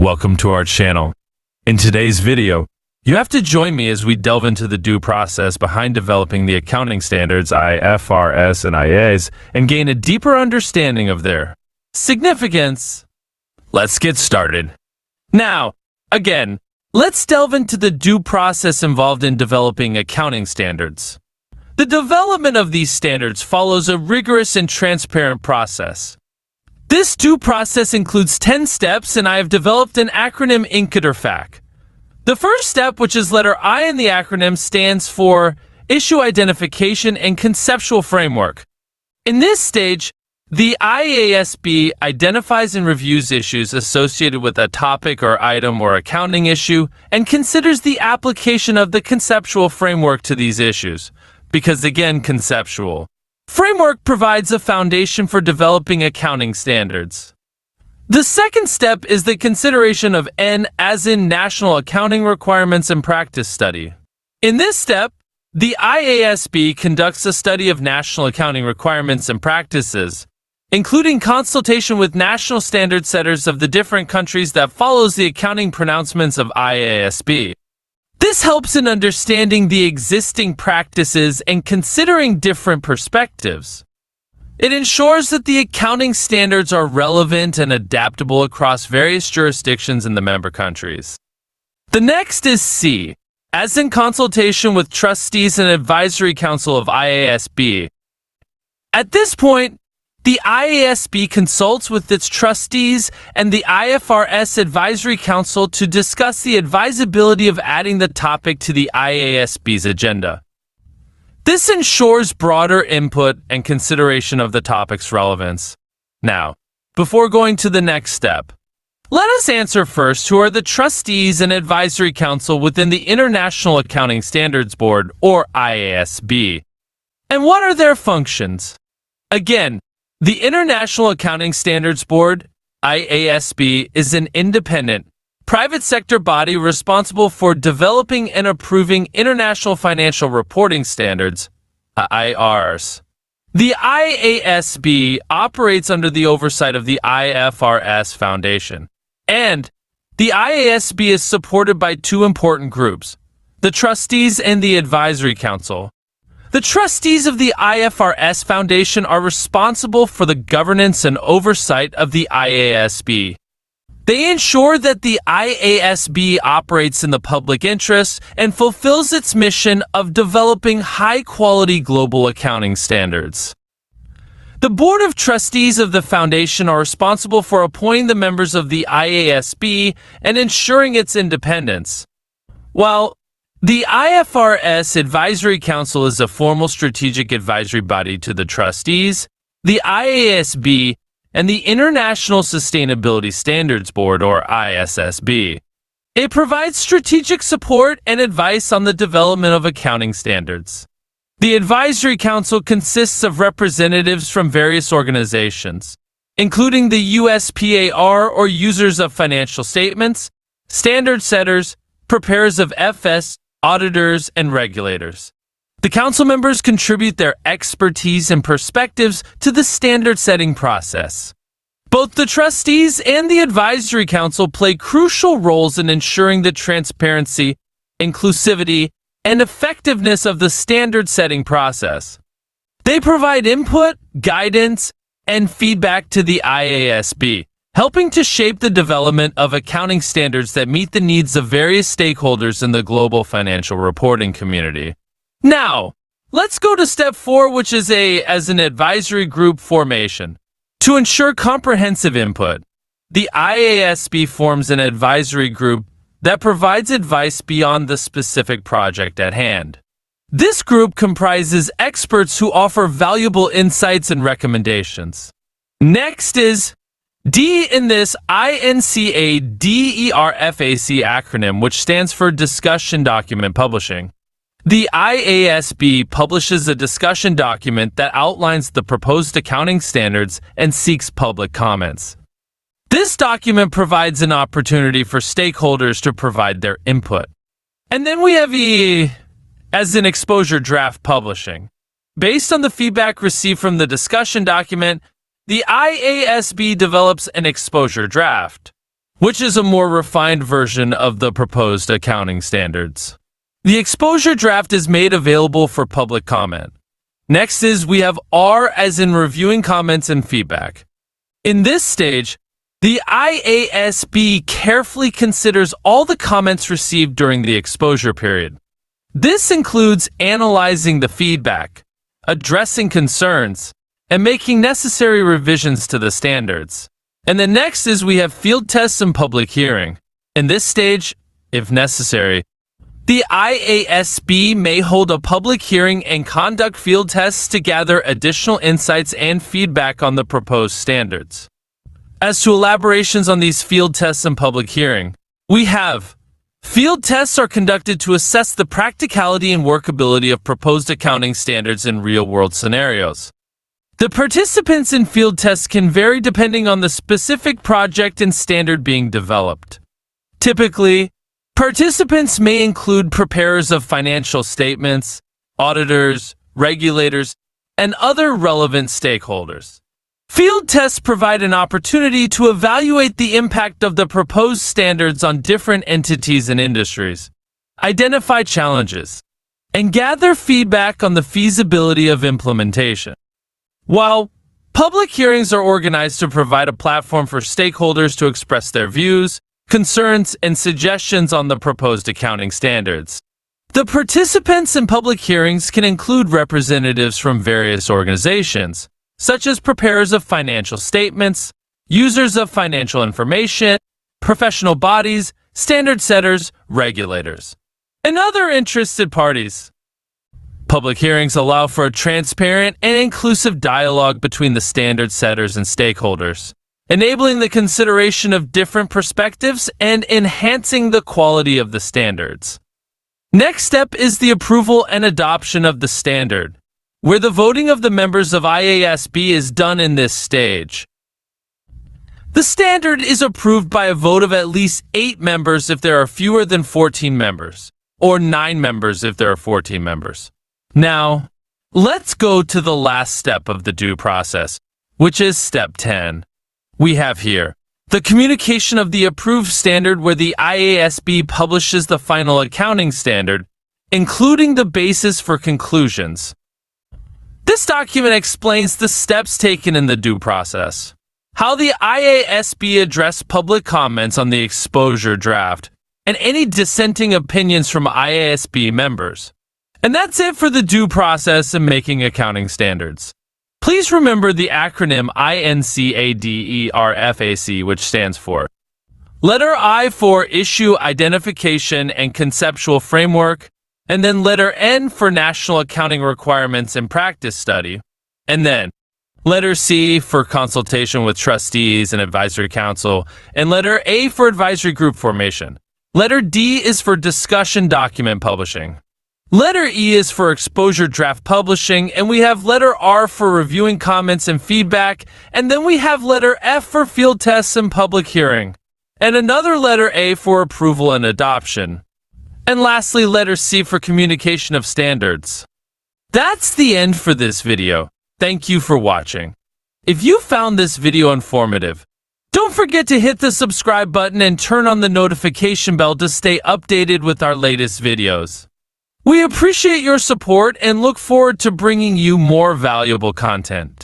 Welcome to our channel. In today's video, you have to join me as we delve into the due process behind developing the accounting standards IFRS and IAS and gain a deeper understanding of their significance. Let's get started. Now, again, let's delve into the due process involved in developing accounting standards. The development of these standards follows a rigorous and transparent process. This due process includes 10 steps, and I have developed an acronym IFRS. The first step, which is letter I in the acronym, stands for Issue Identification and Conceptual Framework. In this stage, the IASB identifies and reviews issues associated with a topic or item or accounting issue and considers the application of the conceptual framework to these issues. Because again, conceptual framework provides a foundation for developing accounting standards. The second step is the consideration of N as in National Accounting Requirements and Practice Study. In this step, the IASB conducts a study of national accounting requirements and practices, including consultation with national standard setters of the different countries that follows the accounting pronouncements of IASB. This helps in understanding the existing practices and considering different perspectives. It ensures that the accounting standards are relevant and adaptable across various jurisdictions in the member countries. The next is C, as in consultation with trustees and advisory council of IASB. At this point, the IASB consults with its trustees and the IFRS Advisory Council to discuss the advisability of adding the topic to the IASB's agenda. This ensures broader input and consideration of the topic's relevance. Now, before going to the next step, let us answer first who are the trustees and advisory council within the International Accounting Standards Board, or IASB, and what are their functions. Again, the International Accounting Standards Board, IASB, is an independent, private sector body responsible for developing and approving international financial reporting standards, IFRS. The IASB operates under the oversight of the IFRS Foundation, and the IASB is supported by two important groups, the trustees and the advisory council. The trustees of the IFRS Foundation are responsible for the governance and oversight of the IASB. They ensure that the IASB operates in the public interest and fulfills its mission of developing high-quality global accounting standards. The Board of Trustees of the Foundation are responsible for appointing the members of the IASB and ensuring its independence, while the IFRS Advisory Council is a formal strategic advisory body to the trustees, the IASB, and the International Sustainability Standards Board, or ISSB. It provides strategic support and advice on the development of accounting standards. The Advisory Council consists of representatives from various organizations, including the USPAR, or Users of Financial Statements, standard setters, preparers of FS, auditors, and regulators. The council members contribute their expertise and perspectives to the standard-setting process. Both the trustees and the advisory council play crucial roles in ensuring the transparency, inclusivity, and effectiveness of the standard-setting process. They provide input, guidance, and feedback to the IASB, helping to shape the development of accounting standards that meet the needs of various stakeholders in the global financial reporting community. Now, let's go to step 4, which is as an advisory group formation. To ensure comprehensive input, the IASB forms an advisory group that provides advice beyond the specific project at hand. This group comprises experts who offer valuable insights and recommendations. Next is D in this INCADERFAC acronym, which stands for Discussion Document Publishing. The IASB publishes a discussion document that outlines the proposed accounting standards and seeks public comments. This document provides an opportunity for stakeholders to provide their input. And then we have E as in Exposure Draft Publishing. Based on the feedback received from the discussion document, the IASB develops an exposure draft. which is a more refined version of the proposed accounting standards. The exposure draft is made available for public comment. Next is we have R as in reviewing comments and feedback. In this stage, the IASB carefully considers all the comments received during the exposure period. This includes analyzing the feedback, addressing concerns, and making necessary revisions to the standards. And then next is we have field tests and public hearing. In this stage, if necessary, the IASB may hold a public hearing and conduct field tests to gather additional insights and feedback on the proposed standards. As to elaborations on these field tests and public hearing, we have field tests are conducted to assess the practicality and workability of proposed accounting standards in real-world scenarios. The participants in field tests can vary depending on the specific project and standard being developed. Typically, participants may include preparers of financial statements, auditors, regulators, and other relevant stakeholders. Field tests provide an opportunity to evaluate the impact of the proposed standards on different entities and industries, identify challenges, and gather feedback on the feasibility of implementation. While public hearings are organized to provide a platform for stakeholders to express their views, concerns, and suggestions on the proposed accounting standards, the participants in public hearings can include representatives from various organizations, such as preparers of financial statements, users of financial information, professional bodies, standard setters, regulators, and other interested parties. Public hearings allow for a transparent and inclusive dialogue between the standard setters and stakeholders, enabling the consideration of different perspectives and enhancing the quality of the standards. Next step is the approval and adoption of the standard, where the voting of the members of IASB is done in this stage. The standard is approved by a vote of at least 8 members if there are fewer than 14 members, or 9 members if there are 14 members. Now, let's go to the last step of the due process, which is step 10. We have here the communication of the approved standard, where the IASB publishes the final accounting standard, including the basis for conclusions. This document explains the steps taken in the due process, how the IASB addressed public comments on the exposure draft, and any dissenting opinions from IASB members. And that's it for the due process in making accounting standards. Please remember the acronym INCADERFAC, which stands for letter I for Issue Identification and Conceptual Framework, and then letter N for National Accounting Requirements and Practice Study, and then letter C for Consultation with Trustees and Advisory Council, and letter A for Advisory Group Formation. Letter D is for Discussion Document Publishing. Letter E is for Exposure Draft Publishing, and we have letter R for Reviewing Comments and Feedback, and then we have letter F for Field Tests and Public Hearing, and another letter A for Approval and Adoption. And lastly, letter C for Communication of Standards. That's the end for this video. Thank you for watching. If you found this video informative, don't forget to hit the subscribe button and turn on the notification bell to stay updated with our latest videos. We appreciate your support and look forward to bringing you more valuable content.